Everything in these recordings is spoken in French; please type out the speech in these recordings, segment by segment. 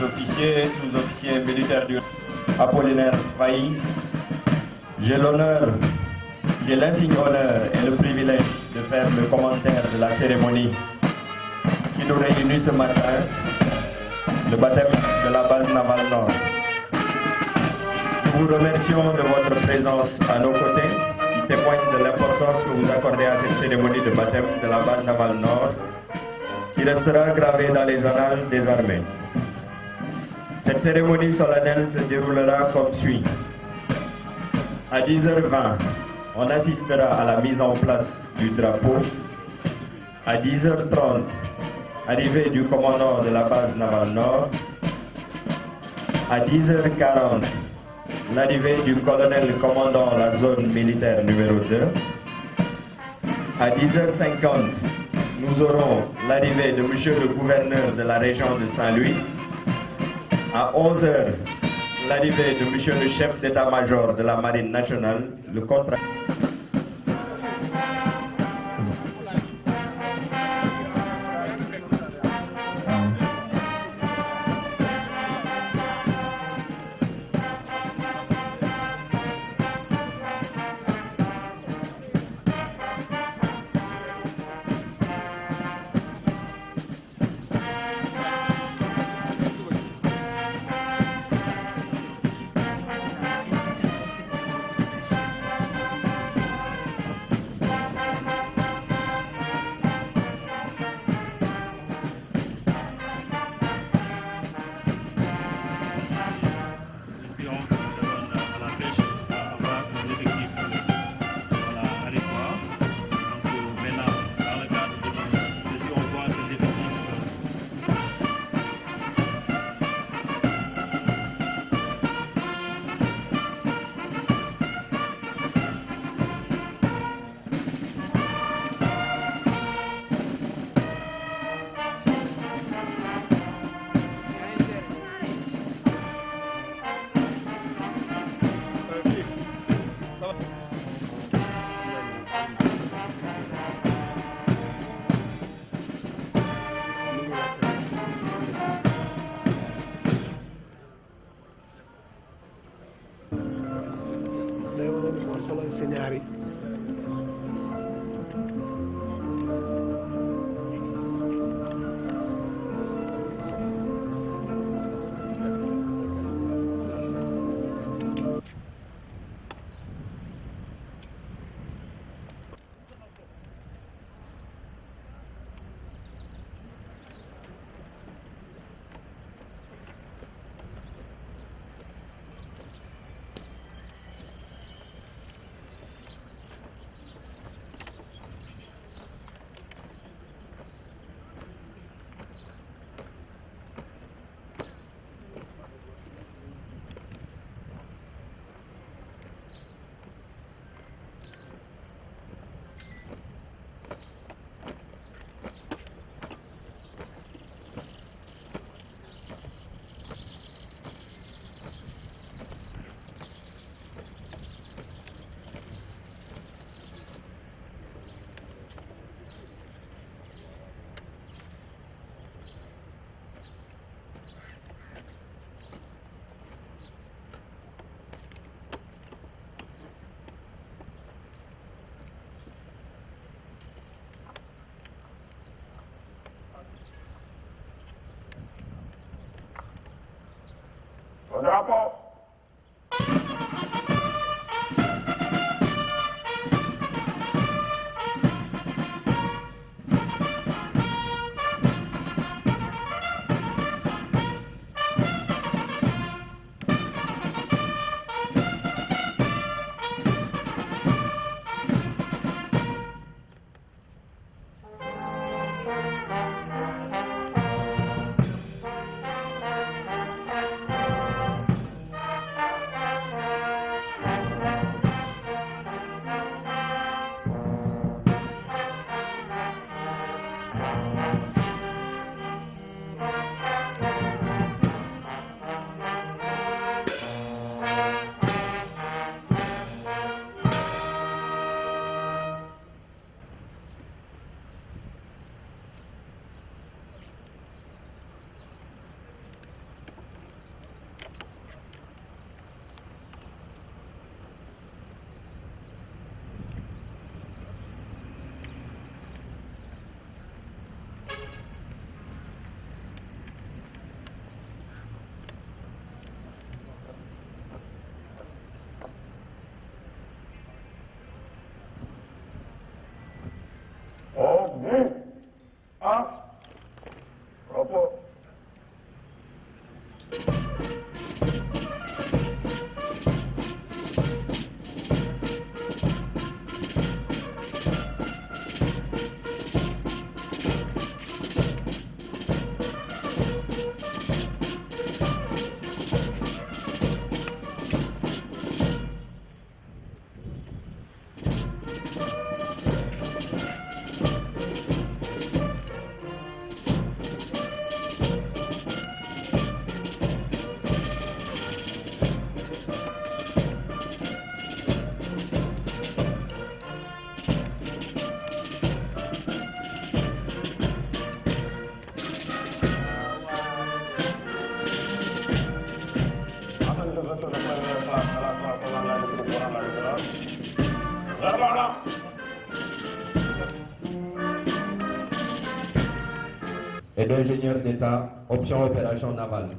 Officiers, sous-officiers militaires du Apollinaire Failly, j'ai l'insigne honneur et le privilège de faire le commentaire de la cérémonie qui nous réunit ce matin, le baptême de la base navale Nord. Nous vous remercions de votre présence à nos côtés, qui témoigne de l'importance que vous accordez à cette cérémonie de baptême de la base navale Nord, qui restera gravée dans les annales des armées. Cette cérémonie solennelle se déroulera comme suit. À 10h20, on assistera à la mise en place du drapeau. À 10h30, arrivée du commandant de la base navale Nord. À 10h40, l'arrivée du colonel commandant la zone militaire numéro 2. À 10h50, nous aurons l'arrivée de monsieur le gouverneur de la région de Saint-Louis. À 11h, l'arrivée de monsieur le chef d'état-major de la Marine nationale, le contrat. Drapeau. et d'ingénieur d'État, option opération navale.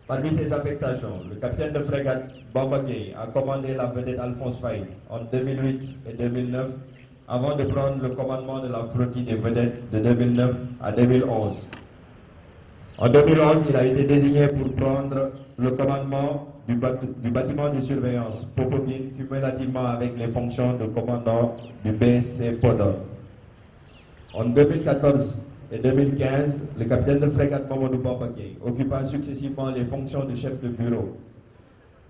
Parmi ses affectations, le capitaine de frégate Bamba Gueye a commandé la vedette Alphonse Faye en 2008 et 2009 avant de prendre le commandement de la flottille des vedettes de 2009 à 2011. En 2011, il a été désigné pour prendre le commandement du bâtiment de surveillance Popomine, cumulativement avec les fonctions de commandant du BC Podor. En 2014 et 2015, le capitaine de frégate Mamadou Bamba Gueye occupa successivement les fonctions de chef de bureau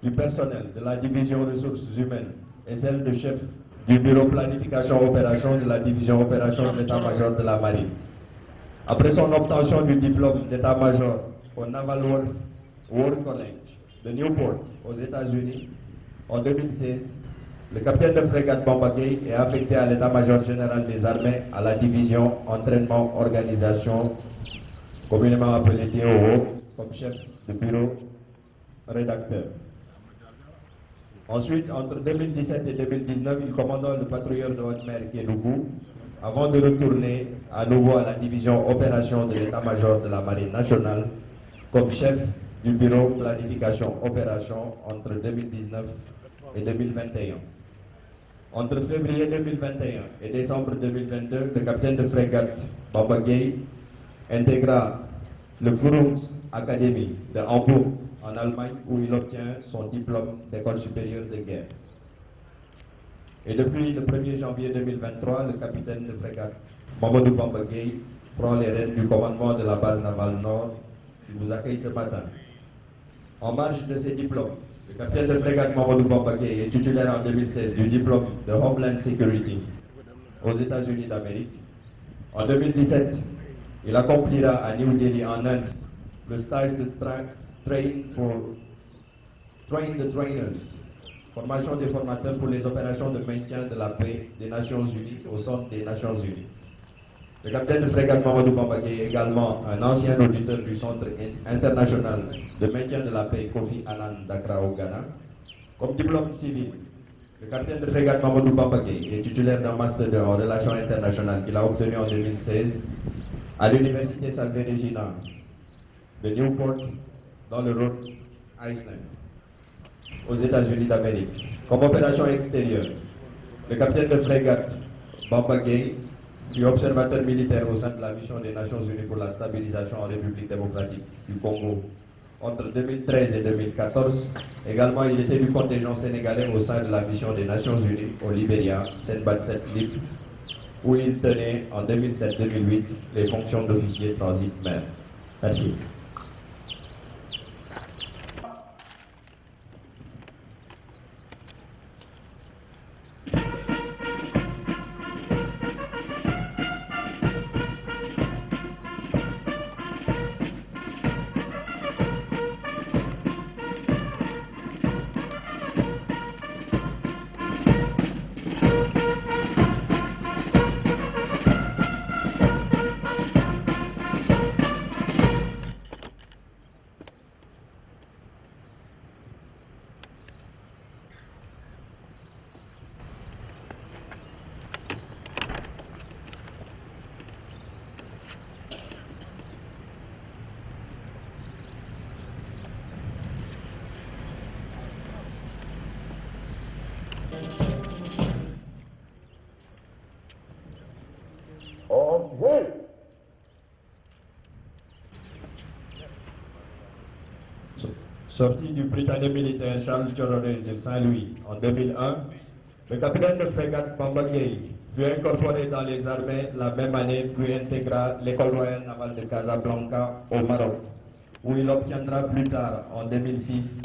du personnel de la division ressources humaines et celle de chef du bureau planification opération de la division opération de l'état-major de la marine. Après son obtention du diplôme d'état-major au Naval War College de Newport aux États-Unis en 2016, le capitaine de frégate Bamba Gueye est affecté à l'état-major général des armées à la division entraînement organisation, communément appelée DOO, comme chef de bureau rédacteur. Ensuite, entre 2017 et 2019, il commanda le patrouilleur de haute mer Kédougou, avant de retourner à nouveau à la division opération de l'état-major de la marine nationale comme chef du bureau planification opération entre 2019 et 2021. Entre février 2021 et décembre 2022, le capitaine de frégate Bamba Gueye intégra le Furungs Academy de Hambourg en Allemagne où il obtient son diplôme d'école supérieure de guerre. Et depuis le 1er janvier 2023, le capitaine de frégate Mamadou Bamba Gueye prend les rênes du commandement de la base navale Nord qui vous accueille ce matin. En marge de ses diplômes, le capitaine de frégate Mamadou Bamba Gueye est titulaire en 2016 du diplôme de Homeland Security aux États-Unis d'Amérique. En 2017, il accomplira à New Delhi en Inde le stage de Train the Trainers, formation des formateurs pour les opérations de maintien de la paix des Nations Unies au centre des Nations Unies. Le capitaine de frégate Mamadou Bamba Gueye est également un ancien auditeur du Centre international de maintien de la paix Kofi Annan d'Accra au Ghana. Comme diplôme civil, le capitaine de frégate Mamadou Bamba Gueye est titulaire d'un Master 2 en relations internationales qu'il a obtenu en 2016 à l'Université Salve Regina de Newport dans le Rhode Island, aux États-Unis d'Amérique. Comme opération extérieure, le capitaine de frégate Bamba Gueye fut observateur militaire au sein de la mission des Nations Unies pour la stabilisation en République démocratique du Congo entre 2013 et 2014. Également, il était du contingent sénégalais au sein de la mission des Nations Unies au Libéria, Senbat 7 Lib, où il tenait en 2007-2008 les fonctions d'officier transit mer. Merci. Sorti du Britannique militaire Charles Jolonnet de Saint-Louis en 2001, le capitaine de frégate Bamba Gueye fut incorporé dans les armées la même année, puis intégra l'école royale navale de Casablanca au Maroc, où il obtiendra plus tard, en 2006,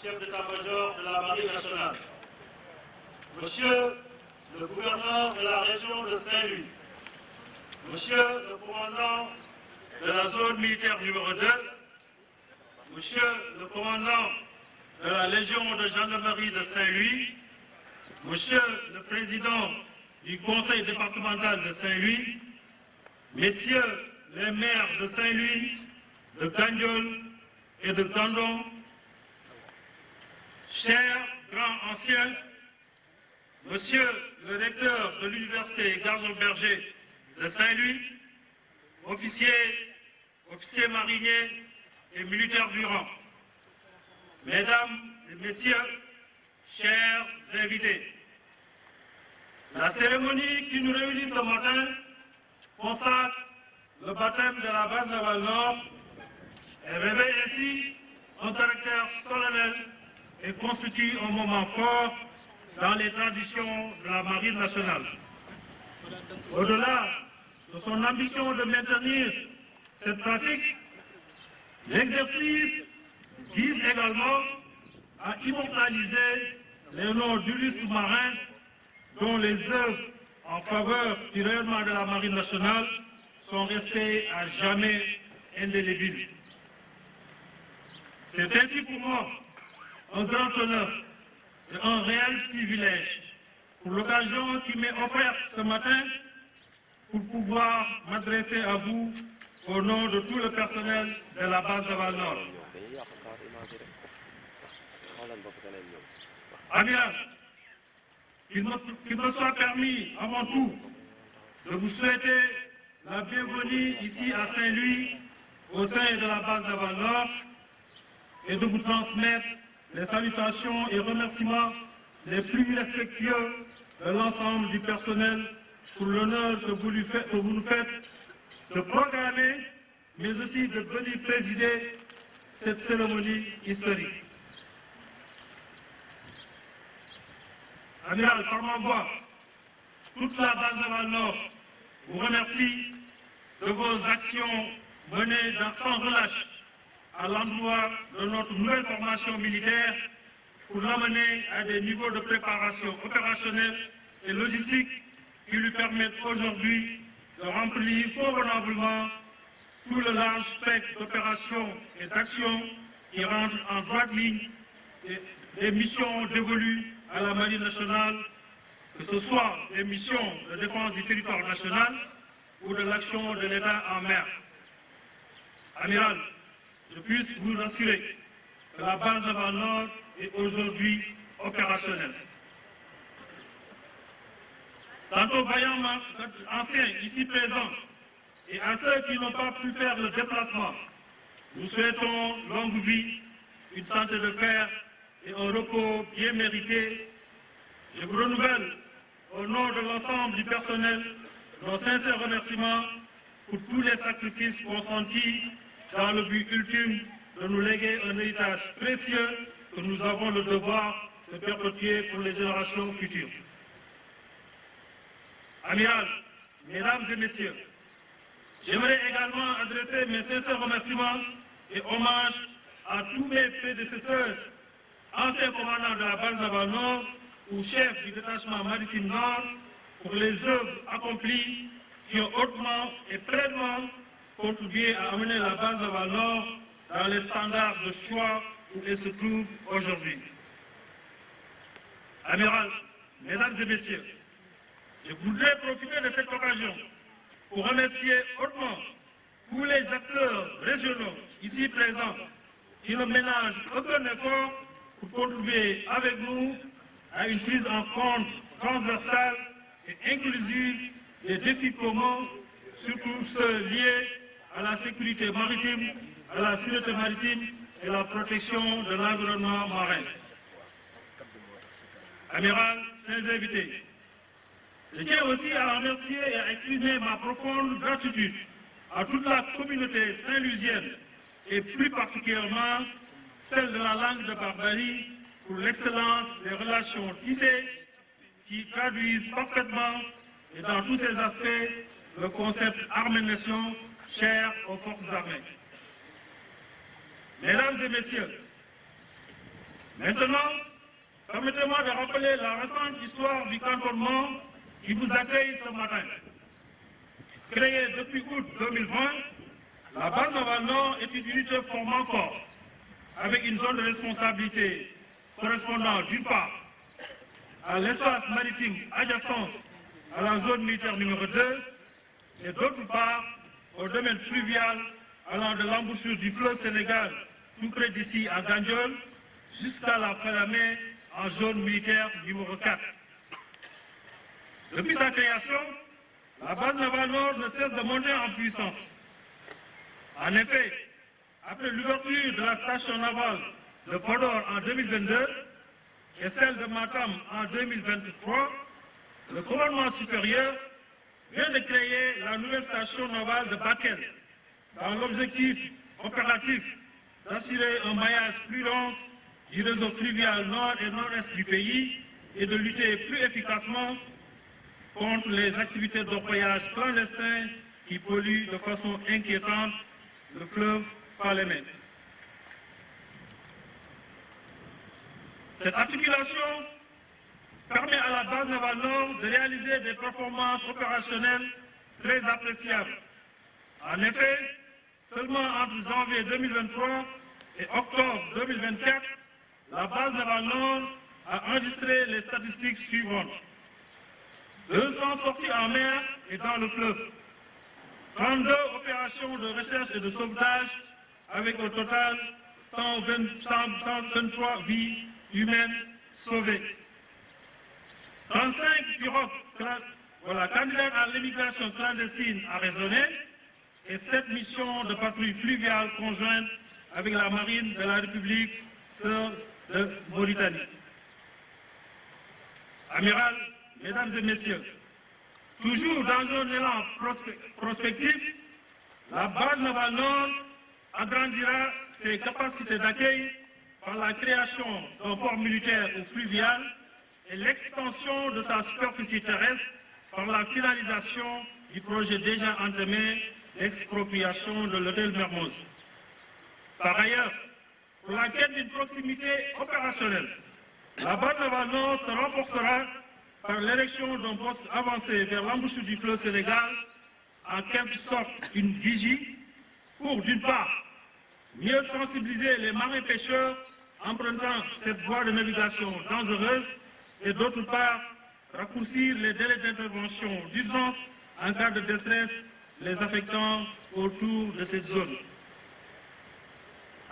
chef d'état-major de la Marine nationale, Monsieur le gouverneur de la région de Saint-Louis, Monsieur le commandant de la zone militaire numéro 2, Monsieur le commandant de la Légion de gendarmerie de Saint-Louis, Monsieur le président du conseil départemental de Saint-Louis, Messieurs les maires de Saint-Louis, de Gandiol et de Gandon, chers grands anciens, Monsieur le recteur de l'université Garjon-Berger de Saint-Louis, officiers mariniers et militaires du rang, Mesdames et Messieurs, chers invités, la cérémonie qui nous réunit ce matin consacre le baptême de la base navale Nord et revêt ainsi un caractère solennel et constitue un moment fort dans les traditions de la Marine nationale. Au-delà de son ambition de maintenir cette pratique, l'exercice vise également à immortaliser les noms d'illustres marins dont les œuvres en faveur du rayonnement de la Marine nationale sont restées à jamais indélébiles. C'est ainsi pour moi un grand honneur et un réel privilège pour l'occasion qui m'est offerte ce matin pour pouvoir m'adresser à vous au nom de tout le personnel de la base navale Nord. Amiral, qu'il me soit permis avant tout de vous souhaiter la bienvenue ici à Saint-Louis au sein de la base navale Nord et de vous transmettre les salutations et remerciements les plus respectueux de l'ensemble du personnel pour l'honneur que vous nous faites de programmer, mais aussi de venir présider cette cérémonie historique. Amiral, par ma voix, toute la base navale Nord vous remercie de vos actions menées sans relâche à l'endroit de notre nouvelle formation militaire pour l'amener à des niveaux de préparation opérationnelle et logistique qui lui permettent aujourd'hui de remplir convenablement tout le large spectre d'opérations et d'actions qui rentrent en droite ligne des missions dévolues à la Marine nationale, que ce soit des missions de défense du territoire national ou de l'action de l'État en mer. Amiral, je puisse vous rassurer que la base navale Nord est aujourd'hui opérationnelle. Quant aux vaillants anciens ici présents et à ceux qui n'ont pas pu faire le déplacement, nous souhaitons longue vie, une santé de fer et un repos bien mérité. Je vous renouvelle au nom de l'ensemble du personnel nos sincères remerciements pour tous les sacrifices consentis dans le but ultime de nous léguer un héritage précieux que nous avons le devoir de perpétuer pour les générations futures. Amiral, mesdames et messieurs, j'aimerais également adresser mes sincères remerciements et hommages à tous mes prédécesseurs, anciens commandants de la base navale Nord ou chefs du détachement maritime Nord, pour les œuvres accomplies qui ont hautement et pleinement contribué à amener la base navale Nord dans les standards de choix où elle se trouve aujourd'hui. Amiral, mesdames et messieurs, je voudrais profiter de cette occasion pour remercier hautement tous les acteurs régionaux ici présents qui ne ménagent aucun effort pour contribuer avec nous à une prise en compte transversale et inclusive des défis communs, surtout ceux liés à la sécurité maritime, à la sûreté maritime et la protection de l'environnement marin. Amiral, chers invités, je tiens aussi à remercier et à exprimer ma profonde gratitude à toute la communauté saint-louisienne et plus particulièrement celle de la langue de Barbarie pour l'excellence des relations tissées qui traduisent parfaitement et dans tous ses aspects le concept armée-nation cher aux forces armées. Mesdames et messieurs, maintenant, permettez-moi de rappeler la récente histoire du cantonnement qui vous accueille ce matin. Créée depuis août 2020, la base navale Nord est une unité formant corps, avec une zone de responsabilité correspondant d'une part à l'espace maritime adjacent à la zone militaire numéro 2 et d'autre part au domaine fluvial allant de l'embouchure du fleuve Sénégal tout près d'ici à Gandiol jusqu'à la Falamé en zone militaire numéro 4. Depuis sa création, la base navale Nord ne cesse de monter en puissance. En effet, après l'ouverture de la station navale de Podor en 2022 et celle de Matam en 2023, le commandement supérieur vient de créer la nouvelle station navale de Bakel, dans l'objectif opératif d'assurer un maillage plus dense du réseau fluvial nord et nord-est du pays et de lutter plus efficacement contre les activités d'orpaillage clandestin qui polluent de façon inquiétante le fleuve Falémé. Cette articulation permet à la base navale nord de réaliser des performances opérationnelles très appréciables. En effet, seulement entre janvier 2023 et octobre 2024, la base navale nord a enregistré les statistiques suivantes. 200 sorties en mer et dans le fleuve, 32 opérations de recherche et de sauvetage avec au total 123 vies humaines sauvées, 35 pirogues candidates à l'immigration clandestine arraisonnées et 7 missions de patrouille fluviale conjointes avec la marine de la République sœur de Mauritanie. Amiral, Mesdames et Messieurs, toujours dans un élan prospectif, la base navale nord agrandira ses capacités d'accueil par la création d'un port militaire ou fluvial et l'extension de sa superficie terrestre par la finalisation du projet déjà entamé d'expropriation de l'hôtel Mermoz. Par ailleurs, pour la quête d'une proximité opérationnelle, la base navale nord se renforcera par l'érection d'un poste avancé vers l'embouchure du fleuve Sénégal, en quelque sorte une vigie, pour d'une part, mieux sensibiliser les marins pêcheurs empruntant cette voie de navigation dangereuse et d'autre part, raccourcir les délais d'intervention d'urgence en cas de détresse les affectant autour de cette zone.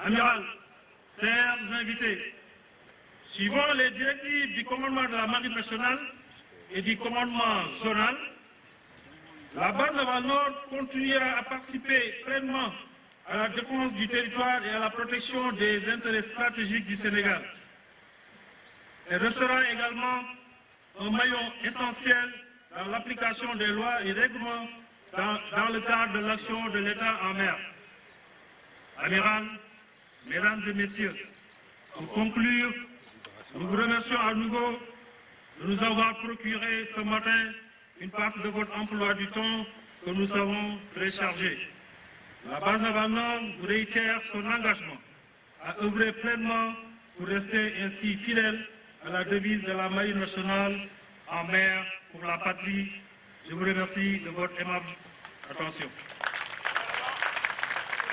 Amiral, chers invités, suivant les directives du commandement de la Marine nationale et du commandement zonal, la base navale nord continuera à participer pleinement à la défense du territoire et à la protection des intérêts stratégiques du Sénégal. Elle restera également un maillon essentiel dans l'application des lois et règlements dans le cadre de l'action de l'État en mer. Amiral, Mesdames et Messieurs, pour conclure, nous vous remercions à nouveau de nous avoir procuré ce matin une partie de votre emploi du temps que nous savons très chargé. La base navale nord vous réitère son engagement à œuvrer pleinement pour rester ainsi fidèle à la devise de la Marine nationale en mer pour la patrie. Je vous remercie de votre aimable attention.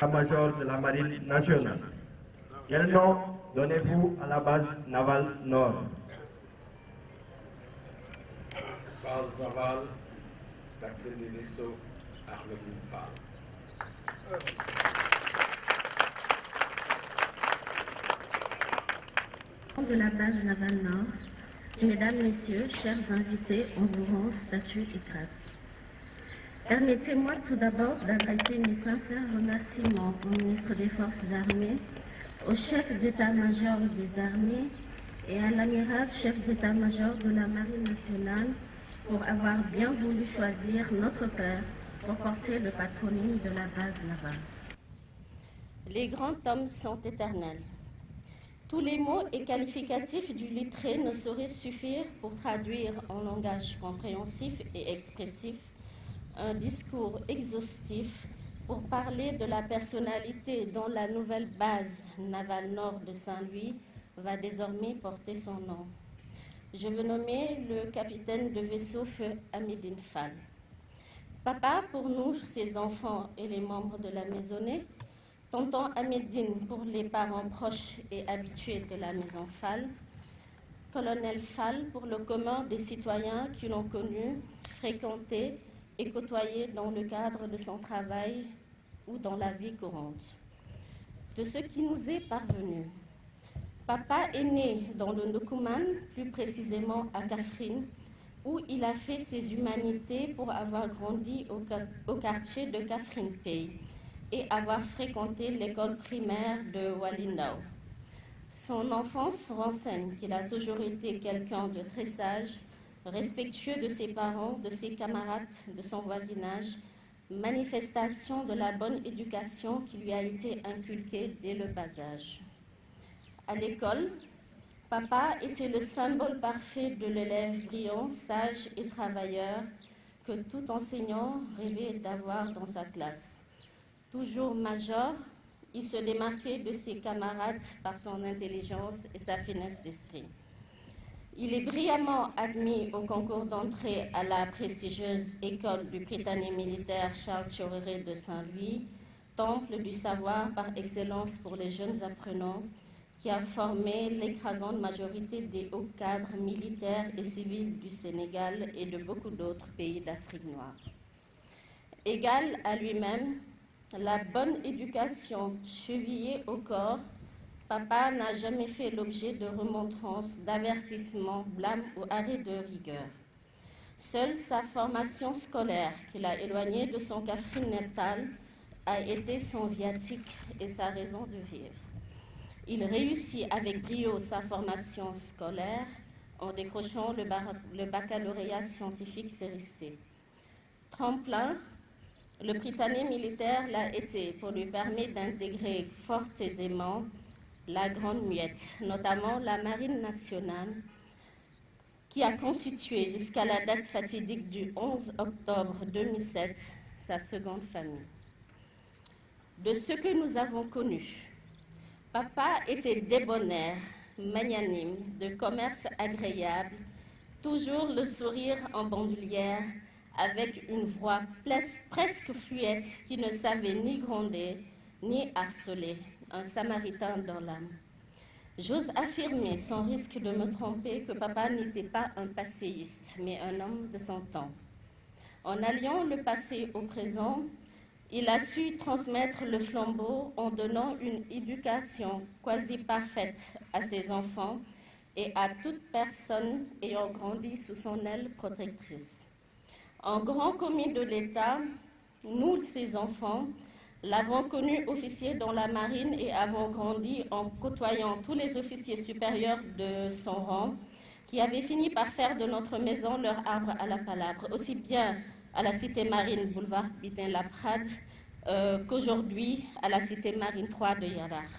Major de la Marine nationale. Quel nom donnez-vous à la base navale nord? Base navale, capitaine des vaisseaux, Ahmedine Fall. De la base navale nord, Mesdames, Messieurs, chers invités, en vous rang, statut et grade. Permettez-moi tout d'abord d'adresser mes sincères remerciements au ministre des Forces armées, au chef d'état-major des armées et à l'amiral chef d'état-major de la Marine nationale pour avoir bien voulu choisir notre père pour porter le patronyme de la base navale. Les grands hommes sont éternels. Tous les mots et qualificatifs du lettré ne sauraient suffire pour traduire en langage compréhensif et expressif un discours exhaustif pour parler de la personnalité dont la nouvelle base navale nord de Saint-Louis va désormais porter son nom. Je veux nommer le capitaine de vaisseau feu Ahmedine Fall. Papa pour nous, ses enfants et les membres de la maisonnée, tonton Ahmedine pour les parents proches et habitués de la maison Fall, colonel Fall pour le commun des citoyens qui l'ont connu, fréquenté et côtoyé dans le cadre de son travail ou dans la vie courante. De ce qui nous est parvenu, papa est né dans le Ndoukoumane, plus précisément à Kaffrine, où il a fait ses humanités pour avoir grandi au quartier de Kaffrine Pays et avoir fréquenté l'école primaire de Walindao. Son enfance renseigne qu'il a toujours été quelqu'un de très sage, respectueux de ses parents, de ses camarades, de son voisinage, manifestation de la bonne éducation qui lui a été inculquée dès le bas âge. À l'école, papa était le symbole parfait de l'élève brillant, sage et travailleur que tout enseignant rêvait d'avoir dans sa classe. Toujours major, il se démarquait de ses camarades par son intelligence et sa finesse d'esprit. Il est brillamment admis au concours d'entrée à la prestigieuse école du Prytanée militaire Charles Théodore de Saint-Louis, temple du savoir par excellence pour les jeunes apprenants, qui a formé l'écrasante majorité des hauts cadres militaires et civils du Sénégal et de beaucoup d'autres pays d'Afrique noire. Égal à lui-même, la bonne éducation chevillée au corps, papa n'a jamais fait l'objet de remontrances, d'avertissements, blâmes ou arrêts de rigueur. Seule sa formation scolaire, qui l'a éloigné de son Kaffrine natal, a été son viatique et sa raison de vivre. Il réussit avec brio sa formation scolaire en décrochant le baccalauréat scientifique CRC. Tremplin, le Prytanée militaire l'a été pour lui permettre d'intégrer fort aisément la Grande Muette, notamment la Marine nationale, qui a constitué jusqu'à la date fatidique du 11 octobre 2007 sa seconde famille. De ce que nous avons connu, papa était débonnaire, magnanime, de commerce agréable, toujours le sourire en bandoulière, avec une voix presque fluette qui ne savait ni gronder ni harceler, un samaritain dans l'âme. J'ose affirmer, sans risque de me tromper, que papa n'était pas un passéiste, mais un homme de son temps. En alliant le passé au présent, il a su transmettre le flambeau en donnant une éducation quasi parfaite à ses enfants et à toute personne ayant grandi sous son aile protectrice. En grand commis de l'État, nous, ses enfants, l'avons connu officier dans la marine et avons grandi en côtoyant tous les officiers supérieurs de son rang qui avaient fini par faire de notre maison leur arbre à la palabre, aussi bien à la cité marine boulevard Bitin-Laprade qu'aujourd'hui à la cité marine 3 de Yarar.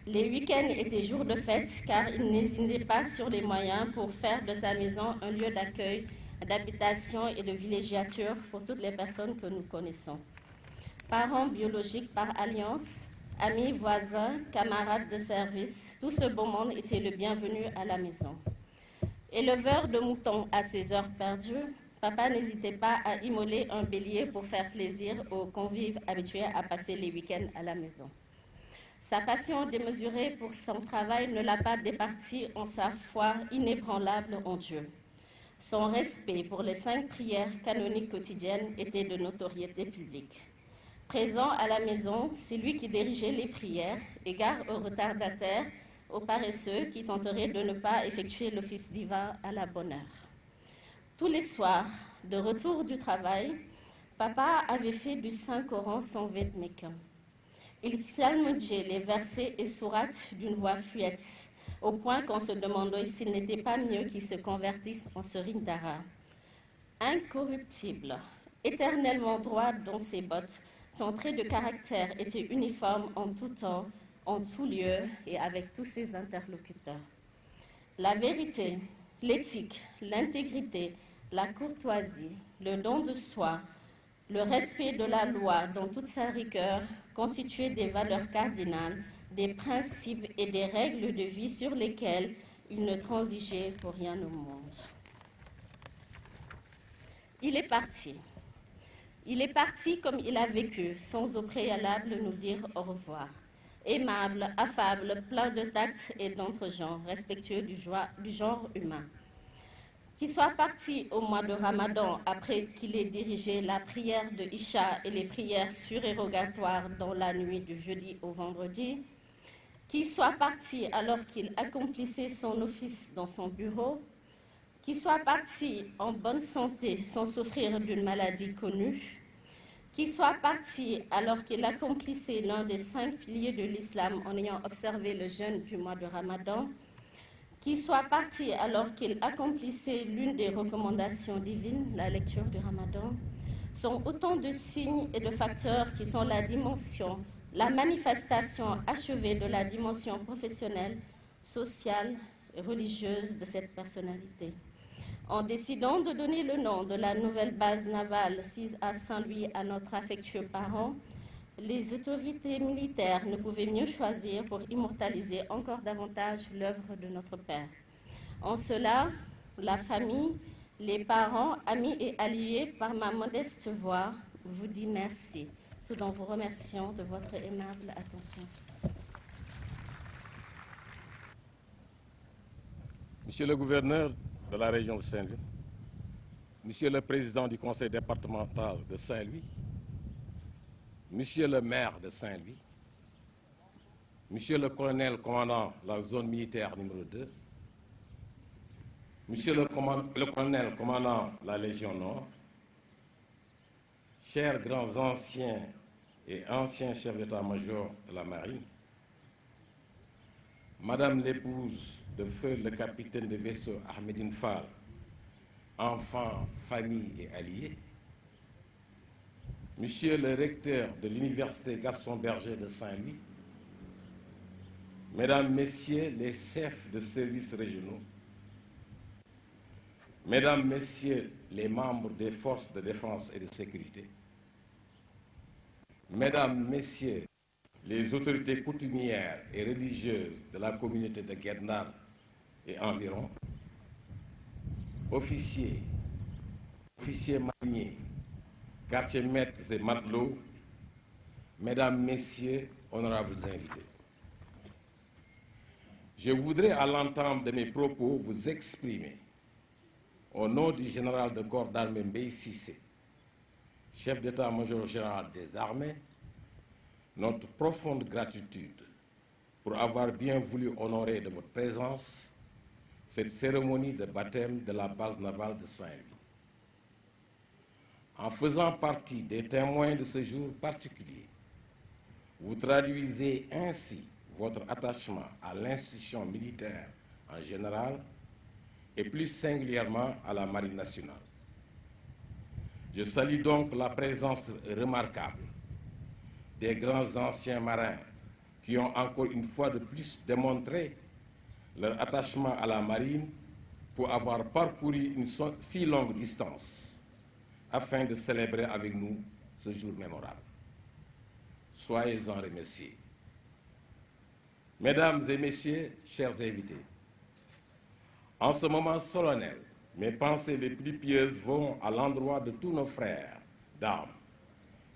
Les week-ends étaient jours de fête car il n'hésitait pas sur les moyens pour faire de sa maison un lieu d'accueil, d'habitation et de villégiature pour toutes les personnes que nous connaissons. Parents biologiques par alliance, amis, voisins, camarades de service, tout ce beau monde était le bienvenu à la maison. Éleveur de moutons à ses heures perdues, papa n'hésitait pas à immoler un bélier pour faire plaisir aux convives habitués à passer les week-ends à la maison. Sa passion démesurée pour son travail ne l'a pas départi en sa foi inébranlable en Dieu. Son respect pour les 5 prières canoniques quotidiennes était de notoriété publique. Présent à la maison, c'est lui qui dirigeait les prières, égard aux retardataires, aux paresseux qui tenteraient de ne pas effectuer l'office divin à la bonne heure. Tous les soirs, de retour du travail, papa avait fait du Saint-Coran son vêtement. Il psalmodiait les versets et sourates d'une voix fluette, au point qu'on se demandait s'il n'était pas mieux qu'il se convertisse en Serigne Dara. Incorruptible, éternellement droit dans ses bottes, son trait de caractère était uniforme en tout temps, en tout lieu et avec tous ses interlocuteurs. La vérité, l'éthique, l'intégrité, la courtoisie, le don de soi, le respect de la loi dans toute sa rigueur constituaient des valeurs cardinales, des principes et des règles de vie sur lesquelles il ne transigeait pour rien au monde. Il est parti. Il est parti comme il a vécu, sans au préalable nous dire au revoir. Aimable, affable, plein de tact et d'entre-gens, respectueux du genre humain. Qu'il soit parti au mois de Ramadan après qu'il ait dirigé la prière de Isha et les prières surérogatoires dans la nuit du jeudi au vendredi, qu'il soit parti alors qu'il accomplissait son office dans son bureau, qu'il soit parti en bonne santé sans souffrir d'une maladie connue, qu'il soit parti alors qu'il accomplissait l'un des 5 piliers de l'islam en ayant observé le jeûne du mois de Ramadan, qui soit parti alors qu'il accomplissait l'une des recommandations divines, la lecture du Ramadan, sont autant de signes et de facteurs qui sont la manifestation achevée de la dimension professionnelle, sociale et religieuse de cette personnalité. En décidant de donner le nom de la nouvelle base navale sise à Saint-Louis à notre affectueux parent, les autorités militaires ne pouvaient mieux choisir pour immortaliser encore davantage l'œuvre de notre père. En cela, la famille, les parents, amis et alliés, par ma modeste voix, vous dit merci, tout en vous remerciant de votre aimable attention. Monsieur le gouverneur de la région de Saint-Louis, Monsieur le président du conseil départemental de Saint-Louis, Monsieur le maire de Saint-Louis, Monsieur le colonel commandant de la zone militaire numéro 2, Monsieur le colonel commandant de la Légion Nord, chers grands anciens et anciens chefs d'état-major de la marine, Madame l'épouse de feu le capitaine de vaisseau Ahmedine Fall, enfants, famille et alliés, Monsieur le recteur de l'Université Gaston Berger de Saint-Louis, Mesdames, Messieurs les chefs de services régionaux, Mesdames, Messieurs les membres des forces de défense et de sécurité, Mesdames, Messieurs les autorités coutumières et religieuses de la communauté de Guet-Ndar et environ, officiers mariniers, quartiers-maîtres et matelots, Mesdames, Messieurs, honorables invités. Je voudrais, à l'entame de mes propos, vous exprimer, au nom du général de corps d'armée Mbaye Cissé, chef d'état-major général des armées, notre profonde gratitude pour avoir bien voulu honorer de votre présence cette cérémonie de baptême de la base navale de Saint-Louis. En faisant partie des témoins de ce jour particulier, vous traduisez ainsi votre attachement à l'institution militaire en général et plus singulièrement à la Marine nationale. Je salue donc la présence remarquable des grands anciens marins qui ont encore une fois de plus démontré leur attachement à la marine pour avoir parcouru une si longue distance afin de célébrer avec nous ce jour mémorable. Soyez-en remerciés. Mesdames et Messieurs, chers invités, en ce moment solennel, mes pensées les plus pieuses vont à l'endroit de tous nos frères d'armes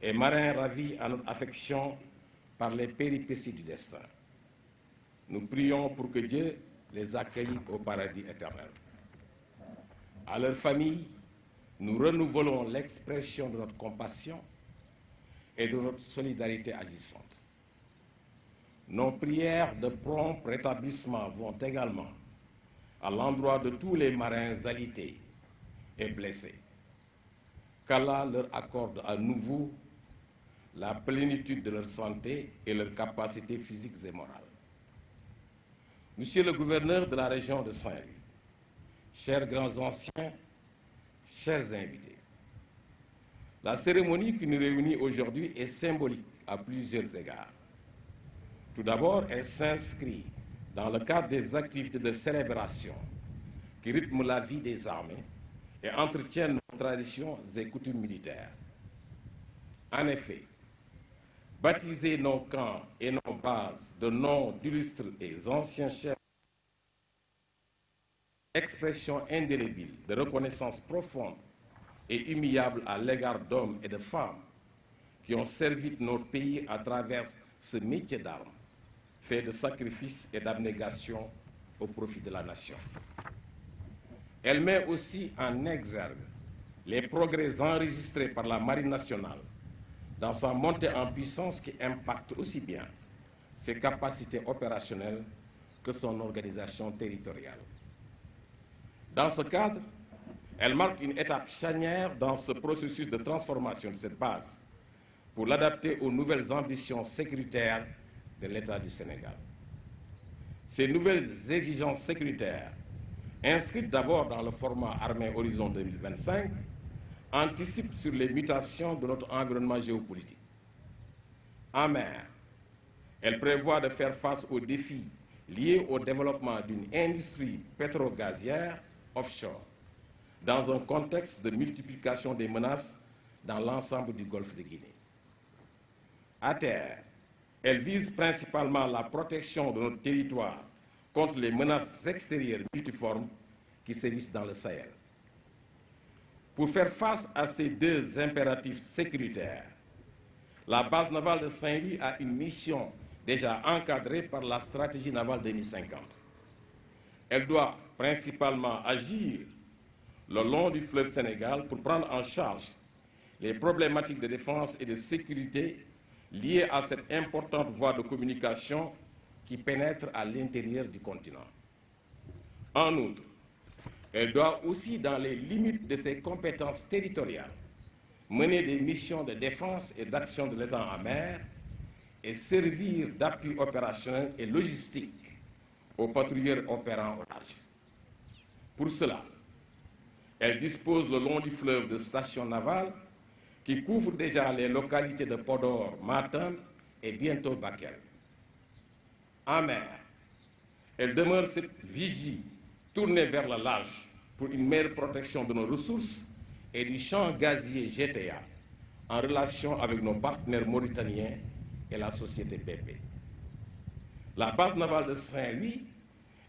et marins ravis à notre affection par les péripéties du destin. Nous prions pour que Dieu les accueille au paradis éternel. À leur famille, nous renouvelons l'expression de notre compassion et de notre solidarité agissante. Nos prières de prompt rétablissement vont également à l'endroit de tous les marins alités et blessés. Qu'Allah leur accorde à nouveau la plénitude de leur santé et leurs capacités physiques et morales. Monsieur le gouverneur de la région de Saint-Louis, chers grands anciens, chers invités, la cérémonie qui nous réunit aujourd'hui est symbolique à plusieurs égards. Tout d'abord, elle s'inscrit dans le cadre des activités de célébration qui rythment la vie des armées et entretiennent nos traditions et coutumes militaires. En effet, baptiser nos camps et nos bases de noms d'illustres et anciens chefs, expression indélébile de reconnaissance profonde et humiliable à l'égard d'hommes et de femmes qui ont servi notre pays à travers ce métier d'armes, fait de sacrifices et d'abnégation au profit de la nation. Elle met aussi en exergue les progrès enregistrés par la Marine nationale dans sa montée en puissance qui impacte aussi bien ses capacités opérationnelles que son organisation territoriale. Dans ce cadre, elle marque une étape charnière dans ce processus de transformation de cette base pour l'adapter aux nouvelles ambitions sécuritaires de l'État du Sénégal. Ces nouvelles exigences sécuritaires, inscrites d'abord dans le format Armée Horizon 2025, anticipent sur les mutations de notre environnement géopolitique. En mer, elle prévoit de faire face aux défis liés au développement d'une industrie pétro-gazière offshore, dans un contexte de multiplication des menaces dans l'ensemble du golfe de Guinée. À terre, elle vise principalement la protection de notre territoire contre les menaces extérieures multiformes qui sévissent dans le Sahel. Pour faire face à ces deux impératifs sécuritaires, la base navale de Saint-Louis a une mission déjà encadrée par la stratégie navale 2050. Elle doit principalement agir le long du fleuve Sénégal pour prendre en charge les problématiques de défense et de sécurité liées à cette importante voie de communication qui pénètre à l'intérieur du continent. En outre, elle doit aussi, dans les limites de ses compétences territoriales, mener des missions de défense et d'action de l'État en mer et servir d'appui opérationnel et logistique aux patrouilleurs opérant au large. Pour cela, elle dispose le long du fleuve de stations navales qui couvrent déjà les localités de Podor, Matam et bientôt Bakel. En mer, elle demeure cette vigie tournée vers le large pour une meilleure protection de nos ressources et du champ gazier GTA en relation avec nos partenaires mauritaniens et la société BP. La base navale de Saint-Louis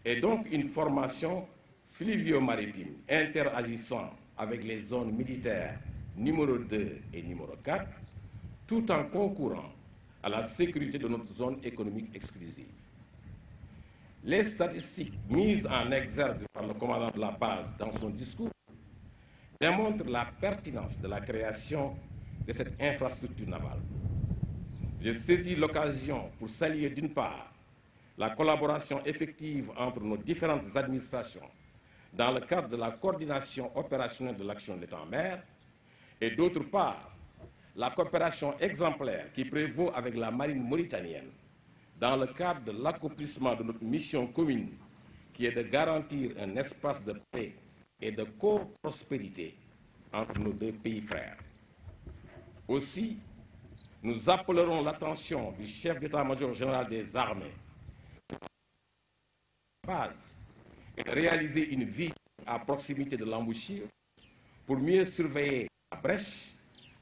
est donc une formation fluvio-maritime interagissant avec les zones militaires numéro 2 et numéro 4, tout en concourant à la sécurité de notre zone économique exclusive. Les statistiques mises en exergue par le commandant de la base dans son discours démontrent la pertinence de la création de cette infrastructure navale. J'ai saisi l'occasion pour saluer d'une part la collaboration effective entre nos différentes administrations dans le cadre de la coordination opérationnelle de l'action de l'État en mer et d'autre part la coopération exemplaire qui prévaut avec la marine mauritanienne dans le cadre de l'accomplissement de notre mission commune qui est de garantir un espace de paix et de coprospérité entre nos deux pays frères. Aussi, nous appellerons l'attention du chef d'état-major général des armées base et de réaliser une vigie à proximité de l'embouchure pour mieux surveiller la brèche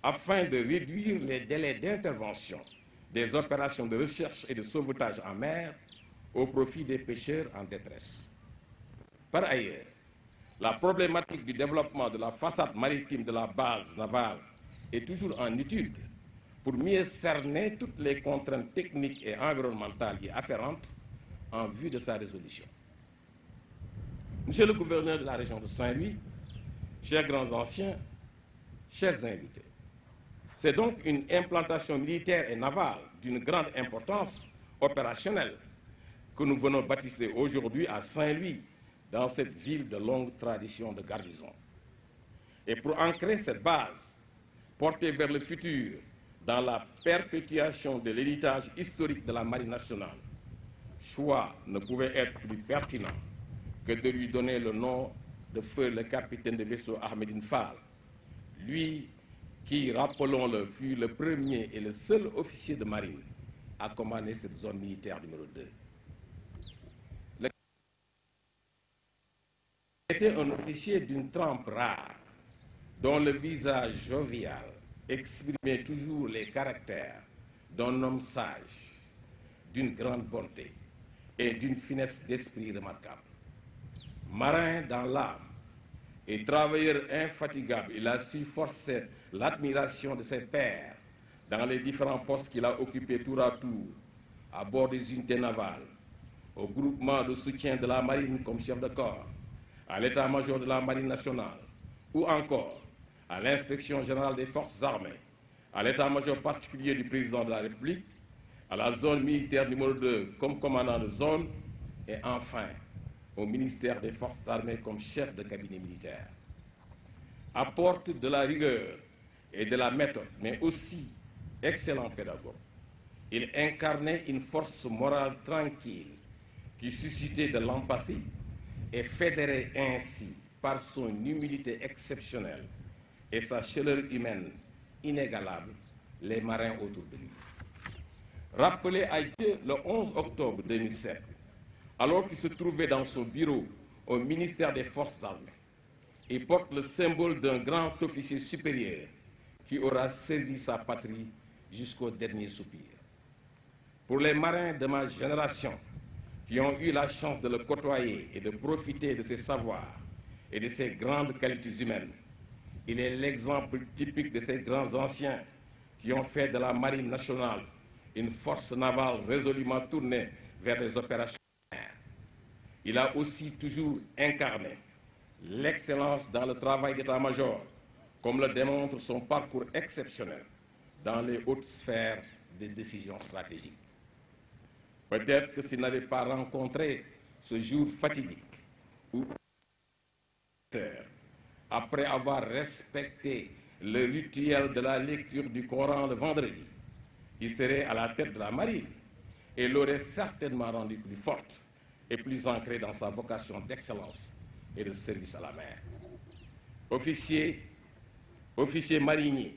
afin de réduire les délais d'intervention des opérations de recherche et de sauvetage en mer au profit des pêcheurs en détresse. Par ailleurs, la problématique du développement de la façade maritime de la base navale est toujours en étude pour mieux cerner toutes les contraintes techniques et environnementales y afférentes en vue de sa résolution. Monsieur le gouverneur de la région de Saint-Louis, chers grands anciens, chers invités, c'est donc une implantation militaire et navale d'une grande importance opérationnelle que nous venons baptiser aujourd'hui à Saint-Louis, dans cette ville de longue tradition de garnison. Et pour ancrer cette base, portée vers le futur, dans la perpétuation de l'héritage historique de la Marine nationale, choix ne pouvait être plus pertinent que de lui donner le nom de feu le capitaine de vaisseau Ahmedine Fall, lui qui, rappelons-le, fut le premier et le seul officier de marine à commander cette zone militaire numéro 2. Il était un officier d'une trempe rare, dont le visage jovial exprimait toujours les caractères d'un homme sage, d'une grande bonté et d'une finesse d'esprit remarquable. Marin dans l'âme et travailleur infatigable, il a su forcer l'admiration de ses pairs dans les différents postes qu'il a occupés tour à tour, à bord des unités navales, au groupement de soutien de la marine comme chef de corps, à l'état-major de la marine nationale, ou encore à l'inspection générale des forces armées, à l'état-major particulier du président de la République, à la zone militaire numéro 2 comme commandant de zone, et enfin au ministère des forces armées comme chef de cabinet militaire. Apporte de la rigueur et de la méthode, mais aussi excellent pédagogue. Il incarnait une force morale tranquille qui suscitait de l'empathie et fédérait ainsi par son humilité exceptionnelle et sa chaleur humaine inégalable les marins autour de lui. Rappelé à Dieu le 11 octobre 2007, alors qu'il se trouvait dans son bureau au ministère des Forces armées, il porte le symbole d'un grand officier supérieur qui aura servi sa patrie jusqu'au dernier soupir. Pour les marins de ma génération qui ont eu la chance de le côtoyer et de profiter de ses savoirs et de ses grandes qualités humaines, il est l'exemple typique de ces grands anciens qui ont fait de la Marine nationale une force navale résolument tournée vers les opérations. Il a aussi toujours incarné l'excellence dans le travail d'état-major, comme le démontre son parcours exceptionnel dans les hautes sphères des décisions stratégiques. Peut-être que s'il n'avait pas rencontré ce jour fatidique où, après avoir respecté le rituel de la lecture du Coran le vendredi, il serait à la tête de la marine et l'aurait certainement rendue plus forte et plus ancrée dans sa vocation d'excellence et de service à la mer. Officiers mariniers,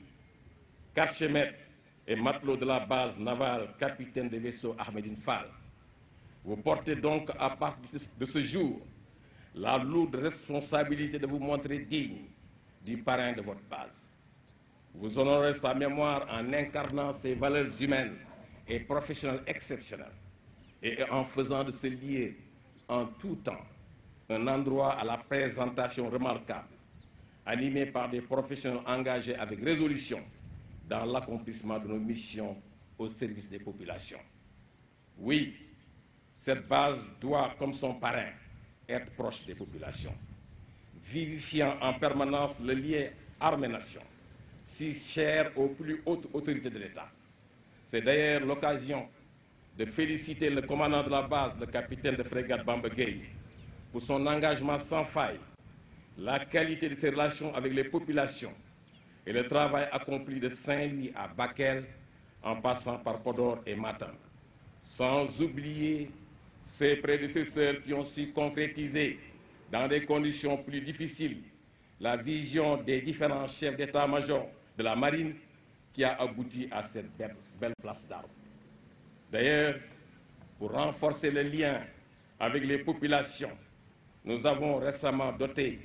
quartier-maîtres et matelots de la base navale, capitaine de vaisseau Ahmedine Fall, vous portez donc à partir de ce jour la lourde responsabilité de vous montrer digne du parrain de votre base. Vous honorez sa mémoire en incarnant ses valeurs humaines et professionnelles exceptionnelles et en faisant de ce lieu en tout temps un endroit à la présentation remarquable, animé par des professionnels engagés avec résolution dans l'accomplissement de nos missions au service des populations. Oui, cette base doit, comme son parrain, être proche des populations, vivifiant en permanence le lien armée-nation, si cher aux plus hautes autorités de l'État. C'est d'ailleurs l'occasion de féliciter le commandant de la base, le capitaine de frégate Bamba Gueye, pour son engagement sans faille, la qualité de ses relations avec les populations et le travail accompli de Saint-Louis à Bakel en passant par Podor et Matam. Sans oublier ses prédécesseurs qui ont su concrétiser dans des conditions plus difficiles la vision des différents chefs d'état-major de la marine qui a abouti à cette belle place d'armes. D'ailleurs, pour renforcer le lien avec les populations, nous avons récemment doté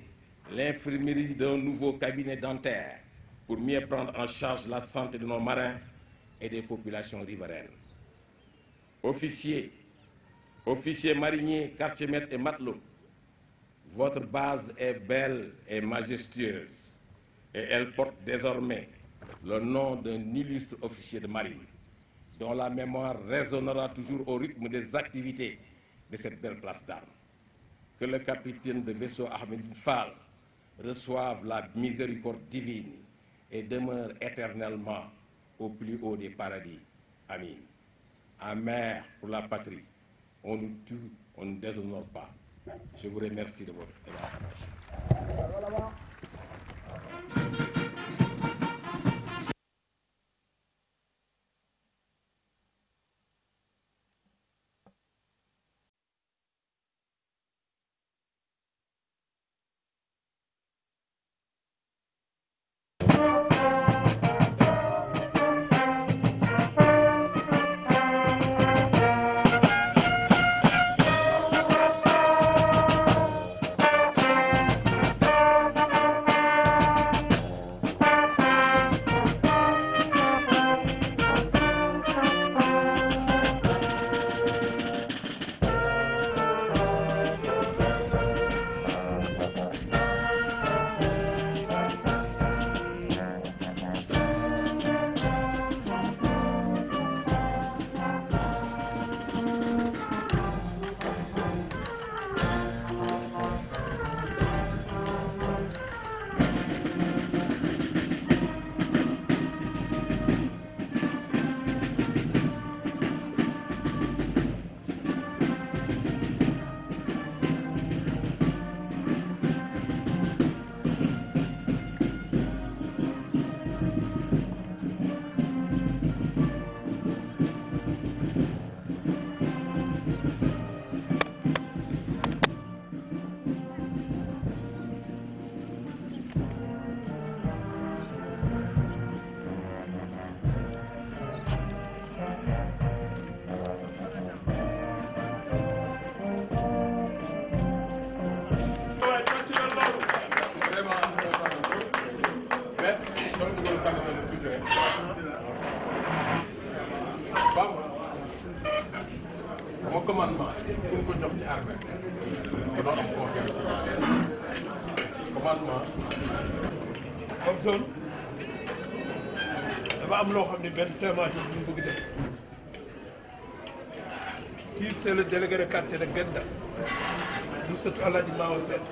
l'infirmerie d'un nouveau cabinet dentaire pour mieux prendre en charge la santé de nos marins et des populations riveraines. Officiers mariniers, quartier-maîtres et matelots, votre base est belle et majestueuse et elle porte désormais le nom d'un illustre officier de marine dont la mémoire résonnera toujours au rythme des activités de cette belle place d'armes. Que le capitaine de vaisseau Ahmedine Fall reçoive la miséricorde divine et demeure éternellement au plus haut des paradis. Amin. Amen pour la patrie. On nous tue, on ne déshonore pas. Je vous remercie de votre attention. sànni na leen tuuti rek. Bamba moo commandement pour ko jox ci armée ba doo am confiance commandement comme zone dafa am loo xam ne benn témoignage bu ñu bëgg def kii c'est le délégué de quartier de Guet Ndar du sëtu Alaaji Maawo Sène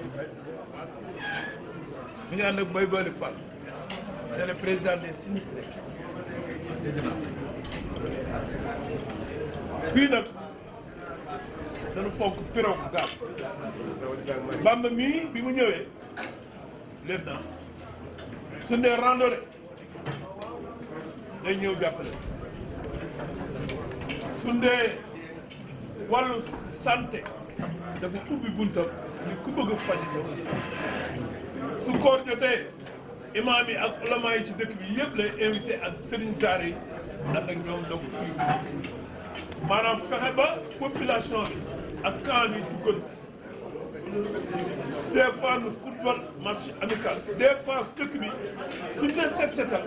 mi ngi ànd ak Boy Bali Fall c'est le président des sinistrés fii nag dañu fonk pirogue gaal Bamba mii bi mu ñëwee leen na su ndee randonnée day ñëw jàppale su ndee wàllu santé dafa ubbi buntam ni ku bëgg a faj su koor jotee imaam yi ak ulama yi ci dëkk bi yëpp lay invité ak sëriñ daara yi ànd ak ñoom donc fii maanaam fexe ba population bi ak camp bi duggante des fois nu football match amical des fois dëkk bi su dee set setal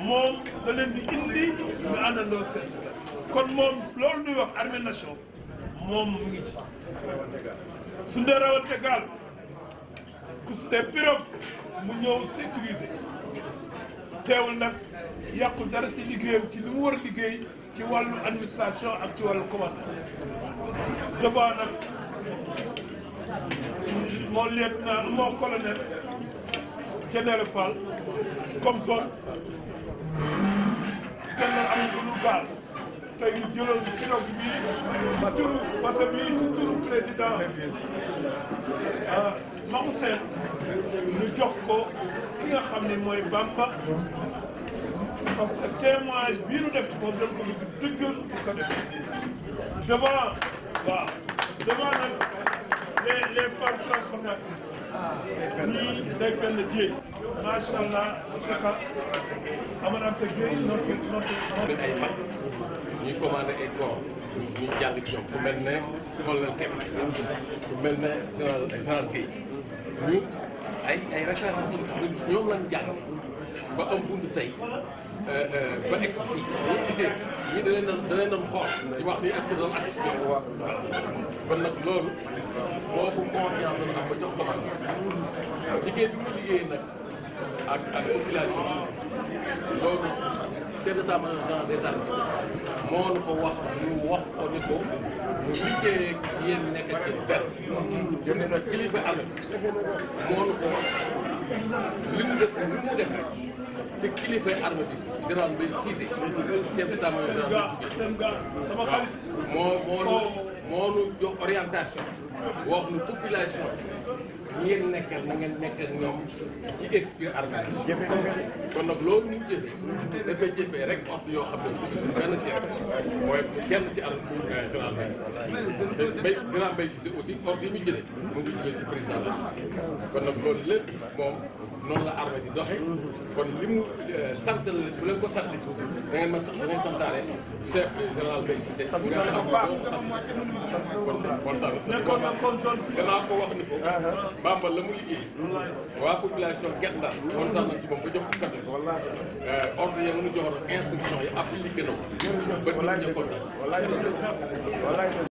moom da leen di indi ñu àndandoo set setal kon moom loolu ñuy wax armée nation moom mu ngi ci su dee rawante gaal ku su dee pirogue mu ñëw sécuriser teewul nag yàqu dara ci liggéeyam ci li mu war a liggéey ci wàllu administration ak ci wàllu commande devant nag moo lieutenant moo colonel Général Fall comme zone kenn amul lu gaal tey ñu jëloon pirogue bi turu bato bi ci turu président Mamou Sène ñu jox ko ki nga xam ne mooy Bamba parce que témoignage bii nu def ci moom dañ ko bëgg dëggal ci ko def devant waaw devant nag les femmes transformatrices ñii day benn jéeg macha allah monsieur Ka Amadou Gueye notre ay mag ñuy commandé ay corps ñuy jàng ci ñoom ku mel ne colonel Kébé ku mel ne général Guèye ñu ay référence ñoom lañ jàng ba am buntu tey ba egg fii ñii da leen doon xool di wax ni est-ce que doon agsi bi kon nag loolu boobu confiance lañ am ba jox commande liggéey bi mu liggéey nag ak population loolu chef d'état-major général des armées moo nu ko wax ñu wax ko ni ko ñu liggéey ak yéen nekk ak yéen benn suñu kilifa armée moo nu ko wax li mu def rek te kilifa armée bi général Mbaye Cissé chef d'état-major général moo nu jox orientation wax nu population ñi ngeen nekkal na ngeen nekkal ñoom ci esprit armée kon nag loolu mu jëfee dafay jëfee rek ordre yoo xam ne dafa jóge suñu benn chef mooy kenn ci armée général Mbaye Cissé général Mbaye Cissé aussi ordre yi mu jëlee mu ngi jógee ci président la kon nag loolu lépp moom noonu la armée di doxe kon li mu sant la bu leen ko sant da ngeen santaale chef général Mbaye Cissé nga xam ne doo ko sant kon danaa ko wax ni ko Bamba la mu liggéey waa population Guet Ndar kontaan nañ ci moom ba jox ko kaddu ordre ya nga nu joxoon instruction yi appliqué na ko ba nit ñi kontaan